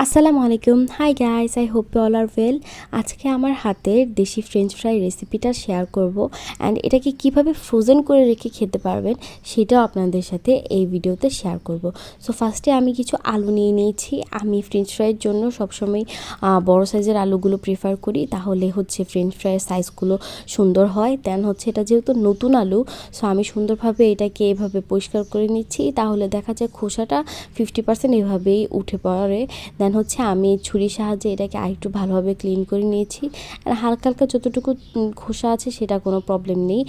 আসসালামু আলাইকুম। Hi guys, I hope you all are well. আজকে আমার হাতের দেশি ফ্রেঞ্চ ফ্রাই রেসিপিটা শেয়ার করব অ্যান্ড এটাকে কিভাবে ফ্রোজেন করে রেখে খেতে পারবেন সেটাও আপনাদের সাথে এই ভিডিওতে শেয়ার করব। সো ফার্স্টে আমি কিছু আলু নিয়ে নিয়েছি। আমি ফ্রেঞ্চ ফ্রাইয়ের জন্য সবসময় বড় সাইজের আলুগুলো প্রেফার করি, তাহলে হচ্ছে ফ্রেঞ্চ ফ্রাইয়ের সাইজগুলো সুন্দর হয়। দেন হচ্ছে এটা যেহেতু নতুন আলু, সো আমি সুন্দরভাবে এটাকে এভাবে পরিষ্কার করে নিচ্ছি, তাহলে দেখা যায় খোসাটা 50% এভাবেই উঠে পড়ে। দেন হচ্ছে আমি ছুরির সাহায্যে এটাকে আরেকটু ভালোভাবে ক্লিন করে নিয়েছি। আর হালকা হালকা যতটুকু খোসা আছে সেটা কোনো প্রবলেম নেই,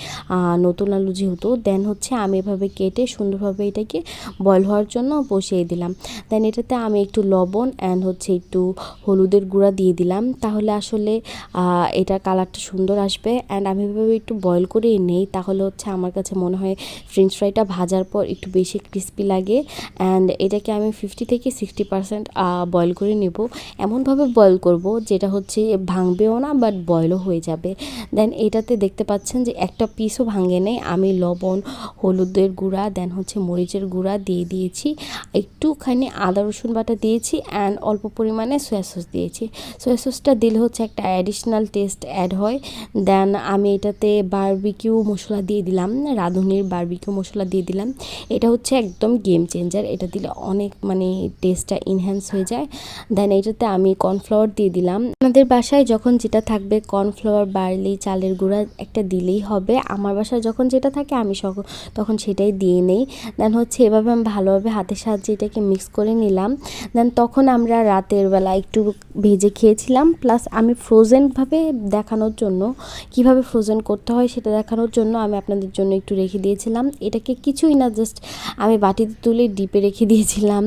নতুন আলু যেহেতু। দেন হচ্ছে আমি এভাবে কেটে সুন্দরভাবে এটাকে বয়েল হওয়ার জন্য বসিয়ে দিলাম। দেন এটাতে আমি একটু লবণ অ্যান্ড হচ্ছে একটু হলুদের গুঁড়া দিয়ে দিলাম, তাহলে আসলে এটা কালারটা সুন্দর আসবে। অ্যান্ড আমি এভাবে একটু বয়েল করে নেই, তাহলে হচ্ছে আমার কাছে মনে হয় ফ্রেঞ্চ ফ্রাইটা ভাজার পর একটু বেশি ক্রিস্পি লাগে। অ্যান্ড এটাকে আমি 50 থেকে 60% বয়েল করে নেব। এমনভাবে বয়েল করব যেটা হচ্ছে ভাঙবেও না, বাট বয়েলও হয়ে যাবে। দেন এটাতে দেখতে পাচ্ছেন যে একটা পিসও ভাঙে নেই। আমি লবণ, হলুদের গুঁড়া, দেন হচ্ছে মরিচের গুঁড়া দিয়ে দিয়েছি, একটুখানি আদা রসুন বাটা দিয়েছি অ্যান্ড অল্প পরিমাণে সয়া সস দিয়েছি। সয়া সসটা দিলে হচ্ছে একটা অ্যাডিশনাল টেস্ট অ্যাড হয়। দেন আমি এটাতে বারবিকিউ মশলা দিয়ে দিলাম, রাঁধুনির বারবিকিউ মশলা দিয়ে দিলাম। এটা হচ্ছে একদম গেম চেঞ্জার, এটা দিলে অনেক টেস্টটা ইনহ্যান্স হয়ে যায়। দেন এটাতে আমি কর্নফ্লাওয়ার দিয়ে দিলাম। আপনাদের বাসায় যখন যেটা থাকবে, কর্নফ্লাওয়ার, বার্লি, চালের গুঁড়া একটা দিলেই হবে। আমার বাসায় যখন যেটা থাকে আমি তখন সেটাই দিয়ে নেই। দেন হচ্ছে এভাবে আমি ভালোভাবে হাতের সাহায্যে এটাকে মিক্স করে নিলাম। দেন তখন আমরা রাতের বেলা একটু ভেজে খেয়েছিলাম, প্লাস আমি ফ্রোজেনভাবে দেখানোর জন্য, কিভাবে ফ্রোজেন করতে হয় সেটা দেখানোর জন্য আমি আপনাদের জন্য একটু রেখে দিয়েছিলাম। এটাকে কিছুই না, জাস্ট আমি বাটিতে তুলে ডিপে রেখে দিয়েছিলাম।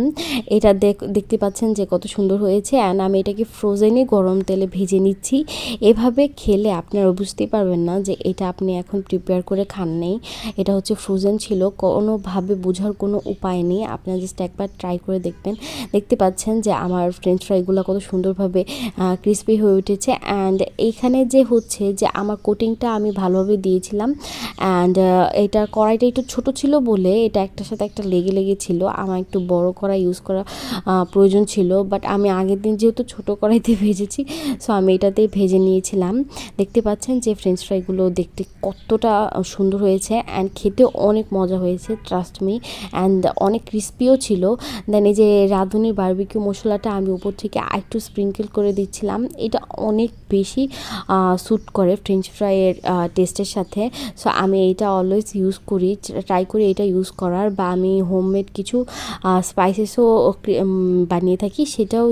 এটা দেখতে পাচ্ছেন যে কত সুন্দর হয়েছে। অ্যান্ড আমি এটাকে ফ্রোজেনই গরম তেলে ভেজে নিচ্ছি। এভাবে খেলে আপনারা বুঝতেই পারবেন না যে এটা আপনি এখন প্রিপেয়ার করে খান নেই, এটা হচ্ছে ফ্রোজেন ছিল। কোনোভাবে বোঝার কোনো উপায় নেই, আপনারা জাস্ট একবার ট্রাই করে দেখবেন। দেখতে পাচ্ছেন যে আমার ফ্রেঞ্চ ফ্রাইগুলো কত সুন্দরভাবে ক্রিস্পি হয়ে উঠেছে। অ্যান্ড এইখানে যে হচ্ছে যে আমার কোটিংটা আমি ভালোভাবে দিয়েছিলাম। অ্যান্ড এটা কড়াইটা একটু ছোট ছিল বলে এটা একটার সাথে একটা লেগে ছিল। আমার একটু বড় কড়াই ইউজ করা প্রয়োজন ছিল, বাট আমি আগের দিন যেহেতু ছোট কড়াইতে ভেজেছি, সো আমি এটাতেই ভেজে নিয়েছিলাম। দেখতে পাচ্ছেন যে ফ্রেঞ্চ ফ্রাইগুলো দেখতে কতটা সুন্দর হয়েছে অ্যান্ড খেতে অনেক মজা হয়েছে, ট্রাস্ট মি। অ্যান্ড অনেক ক্রিস্পিও ছিল। দেন এই যে রাঁধুনির বারবিকিউ মশলাটা আমি উপর থেকে আরেকটু স্প্রিঙ্কেল করে দিচ্ছিলাম। এটা অনেক বেশি স্যুট করে ফ্রেঞ্চ ফ্রাইয়ের টেস্টের সাথে। সো আমি এটা অলওয়েজ ইউজ করি, ট্রাই করি এটা ইউজ করার। বা আমি হোমমেড কিছু স্পাইসেসও বানিয়ে থাকি, সেটাও